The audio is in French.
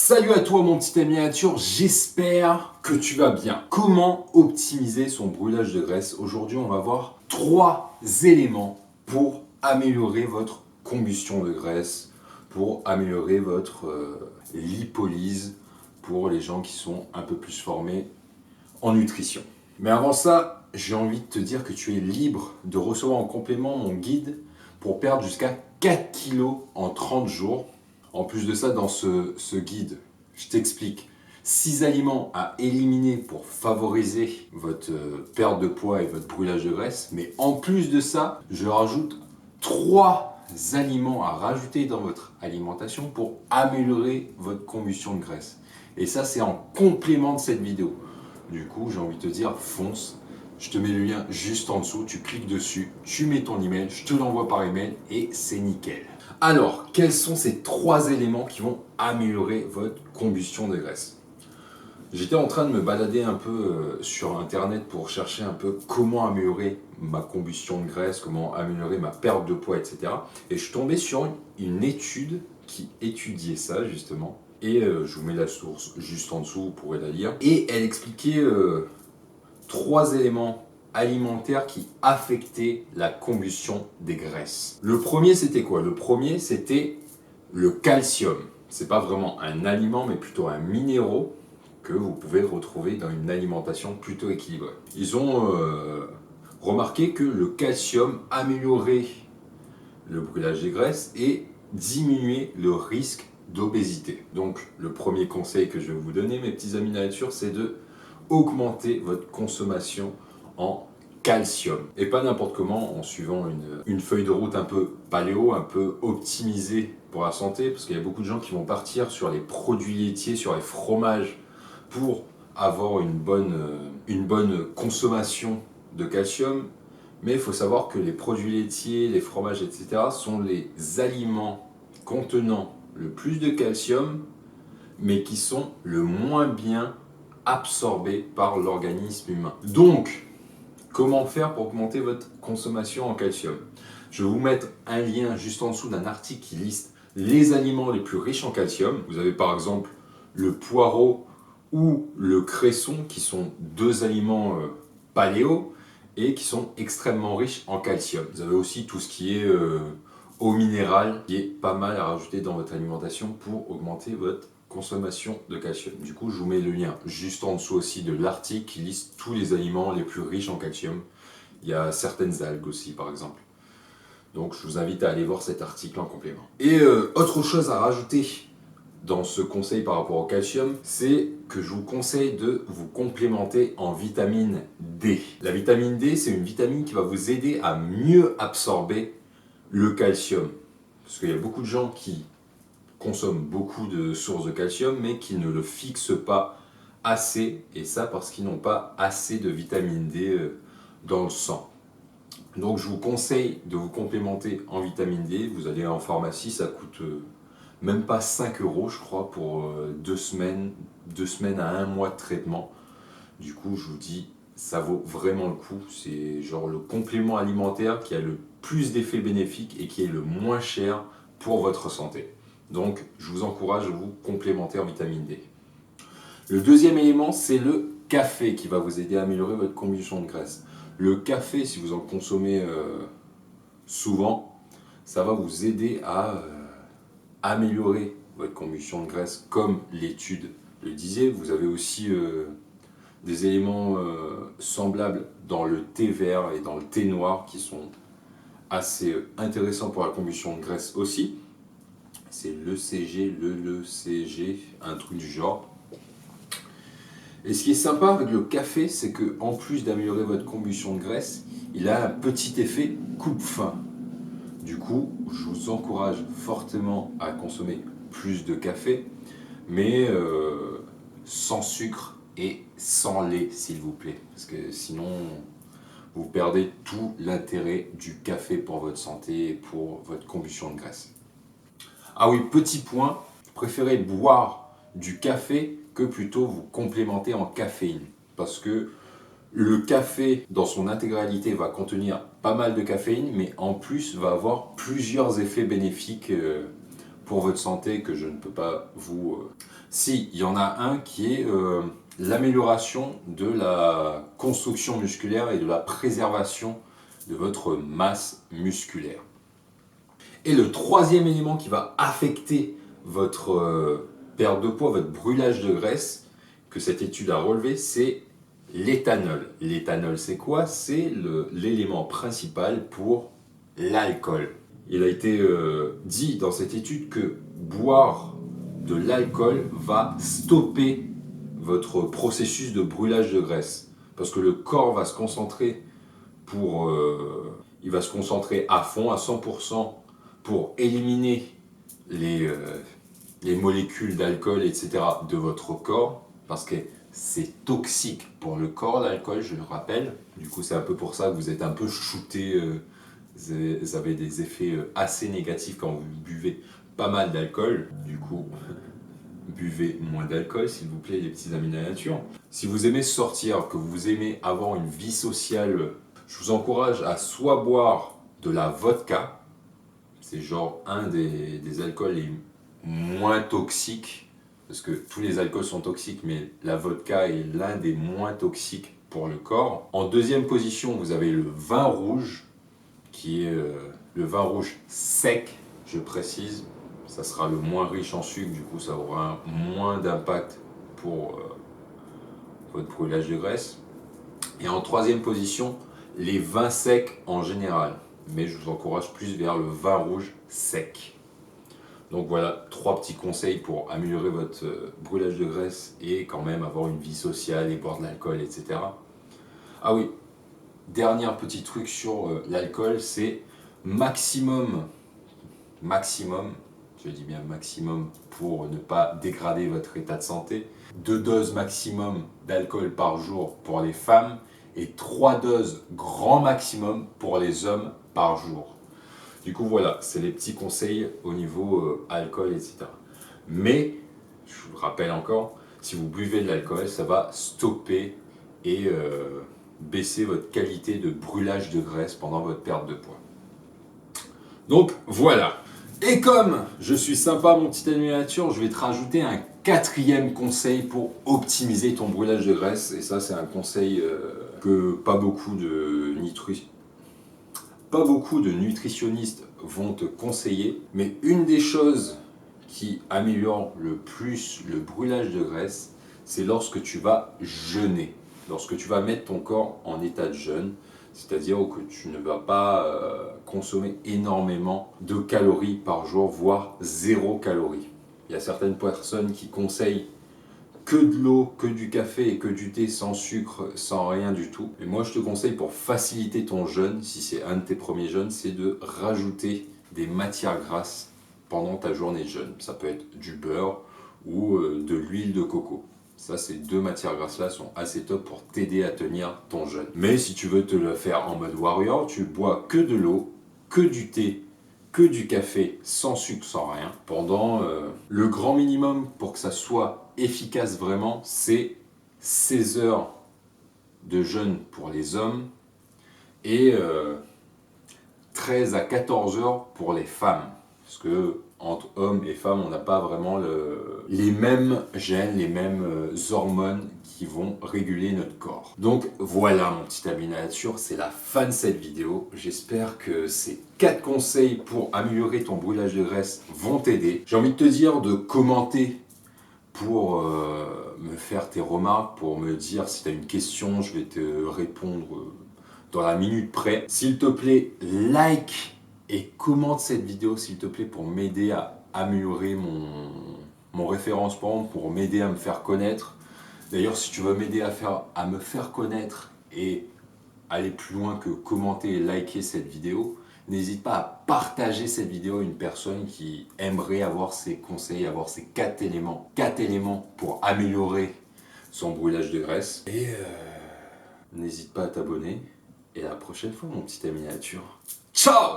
Salut à toi mon petit ami nature, j'espère que tu vas bien. Comment optimiser son brûlage de graisse? Aujourd'hui on va voir 3 éléments pour améliorer votre combustion de graisse, pour améliorer votre lipolyse pour les gens qui sont un peu plus formés en nutrition. Mais avant ça, j'ai envie de te dire que tu es libre de recevoir en complément mon guide pour perdre jusqu'à 4 kilos en 30 jours. En plus de ça, dans ce guide, je t'explique 6 aliments à éliminer pour favoriser votre perte de poids et votre brûlage de graisse. Mais en plus de ça, je rajoute 3 aliments à rajouter dans votre alimentation pour améliorer votre combustion de graisse. Et ça, c'est en complément de cette vidéo. Du coup, j'ai envie de te dire, fonce. Je te mets le lien juste en dessous, tu cliques dessus, tu mets ton email, je te l'envoie par email et c'est nickel. Alors, quels sont ces 3 éléments qui vont améliorer votre combustion de graisse? J'étais en train de me balader un peu sur internet pour chercher un peu comment améliorer ma combustion de graisse, comment améliorer ma perte de poids, etc. Et je suis tombé sur une étude qui étudiait ça justement. Et je vous mets la source juste en dessous, vous pourrez la lire. Et elle expliquait 3 éléments alimentaires qui affectaient la combustion des graisses. Le premier, c'était quoi? Le premier, c'était le calcium. C'est pas vraiment un aliment, mais plutôt un minéraux que vous pouvez retrouver dans une alimentation plutôt équilibrée. Ils ont remarqué que le calcium améliorait le brûlage des graisses et diminuait le risque d'obésité. Donc le premier conseil que je vais vous donner, mes petits amis nature, c'est de augmenter votre consommation en calcium. Et pas n'importe comment, en suivant une feuille de route un peu paléo, un peu optimisée pour la santé, parce qu'il y a beaucoup de gens qui vont partir sur les produits laitiers, sur les fromages, pour avoir une bonne consommation de calcium. Mais il faut savoir que les produits laitiers, les fromages, etc. sont les aliments contenant le plus de calcium, mais qui sont le moins bien absorbés par l'organisme humain. Donc, comment faire pour augmenter votre consommation en calcium? Je vais vous mettre un lien juste en dessous d'un article qui liste les aliments les plus riches en calcium. Vous avez par exemple le poireau ou le cresson, qui sont 2 aliments paléo et qui sont extrêmement riches en calcium. Vous avez aussi tout ce qui est eau minérale, qui est pas mal à rajouter dans votre alimentation pour augmenter votre consommation de calcium. Du coup, je vous mets le lien juste en dessous aussi de l'article qui liste tous les aliments les plus riches en calcium. Il y a certaines algues aussi, par exemple. Donc, je vous invite à aller voir cet article en complément. Et autre chose à rajouter dans ce conseil par rapport au calcium, c'est que je vous conseille de vous complémenter en vitamine D. La vitamine D, c'est une vitamine qui va vous aider à mieux absorber le calcium. Parce qu'il y a beaucoup de gens qui consomment beaucoup de sources de calcium, mais qui ne le fixent pas assez, et ça parce qu'ils n'ont pas assez de vitamine D dans le sang. Donc je vous conseille de vous complémenter en vitamine D. Vous allez en pharmacie, ça coûte même pas 5 euros, je crois, pour 2 semaines à 1 mois de traitement. Du coup, je vous dis, ça vaut vraiment le coup. C'est genre le complément alimentaire qui a le plus d'effets bénéfiques et qui est le moins cher pour votre santé. Donc, je vous encourage à vous complémenter en vitamine D. Le deuxième élément, c'est le café qui va vous aider à améliorer votre combustion de graisse. Le café, si vous en consommez souvent, ça va vous aider à améliorer votre combustion de graisse, comme l'étude le disait. Vous avez aussi des éléments semblables dans le thé vert et dans le thé noir qui sont assez intéressants pour la combustion de graisse aussi. C'est l'ECG, l'ECG, un truc du genre. Et ce qui est sympa avec le café, c'est que en plus d'améliorer votre combustion de graisse, il a un petit effet coupe-faim. Du coup, je vous encourage fortement à consommer plus de café, mais sans sucre et sans lait, s'il vous plaît. Parce que sinon, vous perdez tout l'intérêt du café pour votre santé et pour votre combustion de graisse. Ah oui, petit point, préférez boire du café que plutôt vous complémenter en caféine. Parce que le café, dans son intégralité, va contenir pas mal de caféine, mais en plus va avoir plusieurs effets bénéfiques pour votre santé que je ne peux pas vous Si, il y en a un qui est l'amélioration de la construction musculaire et de la préservation de votre masse musculaire. Et le troisième élément qui va affecter votre perte de poids, votre brûlage de graisse, que cette étude a relevé, c'est l'éthanol. L'éthanol, c'est quoi? C'est l'élément principal pour l'alcool. Il a été dit dans cette étude que boire de l'alcool va stopper votre processus de brûlage de graisse. Parce que le corps va se concentrer il va se concentrer à fond, à 100%, pour éliminer les molécules d'alcool, etc. de votre corps, parce que c'est toxique pour le corps, l'alcool, je le rappelle. Du coup, c'est un peu pour ça que vous êtes un peu shooté, vous avez des effets assez négatifs quand vous buvez pas mal d'alcool. Du coup, buvez moins d'alcool, s'il vous plaît, les petits amis de la nature. Si vous aimez sortir, que vous aimez avoir une vie sociale, je vous encourage à soit boire de la vodka, c'est genre un des alcools les moins toxiques, parce que tous les alcools sont toxiques, mais la vodka est l'un des moins toxiques pour le corps. En deuxième position, vous avez le vin rouge, qui est le vin rouge sec, je précise. Ça sera le moins riche en sucre, du coup ça aura moins d'impact pour votre brûlage de graisse. Et en troisième position, les vins secs en général. Mais je vous encourage plus vers le vin rouge sec. Donc voilà, 3 petits conseils pour améliorer votre brûlage de graisse et quand même avoir une vie sociale et boire de l'alcool, etc. Ah oui, dernier petit truc sur l'alcool, c'est maximum, je dis bien maximum pour ne pas dégrader votre état de santé, 2 doses maximum d'alcool par jour pour les femmes et 3 doses grand maximum pour les hommes par jour. Du coup voilà, c'est les petits conseils au niveau alcool, etc. Mais, je vous le rappelle encore, si vous buvez de l'alcool, ça va stopper et baisser votre qualité de brûlage de graisse pendant votre perte de poids. Donc voilà. Et comme je suis sympa mon petit ami nature, je vais te rajouter un 4e conseil pour optimiser ton brûlage de graisse. Et ça c'est un conseil que pas beaucoup de nutritionnistes vont te conseiller. Mais une des choses qui améliore le plus le brûlage de graisse, c'est lorsque tu vas jeûner. Lorsque tu vas mettre ton corps en état de jeûne, c'est-à-dire que tu ne vas pas consommer énormément de calories par jour, voire 0 calories. Il y a certaines personnes qui conseillent que de l'eau, que du café et que du thé sans sucre, sans rien du tout. Et moi je te conseille pour faciliter ton jeûne, si c'est un de tes premiers jeûnes, c'est de rajouter des matières grasses pendant ta journée de jeûne. Ça peut être du beurre ou de l'huile de coco. Ça, ces 2 matières grasses-là sont assez top pour t'aider à tenir ton jeûne. Mais si tu veux te le faire en mode warrior, tu bois que de l'eau, que du thé, que du café, sans sucre, sans rien. Pendant le grand minimum pour que ça soit efficace vraiment, c'est 16 heures de jeûne pour les hommes et 13 à 14 heures pour les femmes. Parce que entre hommes et femmes, on n'a pas vraiment les mêmes gènes, les mêmes hormones qui vont réguler notre corps. Donc voilà mon petit ami nature, c'est la fin de cette vidéo. J'espère que ces 4 conseils pour améliorer ton brûlage de graisse vont t'aider. J'ai envie de te dire de commenter pour me faire tes remarques, pour me dire si tu as une question, je vais te répondre dans la minute près. S'il te plaît, like et commente cette vidéo s'il te plaît pour m'aider à améliorer mon référencement, pour m'aider à me faire connaître. D'ailleurs, si tu veux m'aider à me faire connaître et aller plus loin que commenter et liker cette vidéo, n'hésite pas à partager cette vidéo à une personne qui aimerait avoir ces conseils, avoir ces 4 éléments. 4 éléments pour améliorer son brûlage de graisse. Et n'hésite pas à t'abonner. Et à la prochaine fois, mon petit ami nature. Ciao!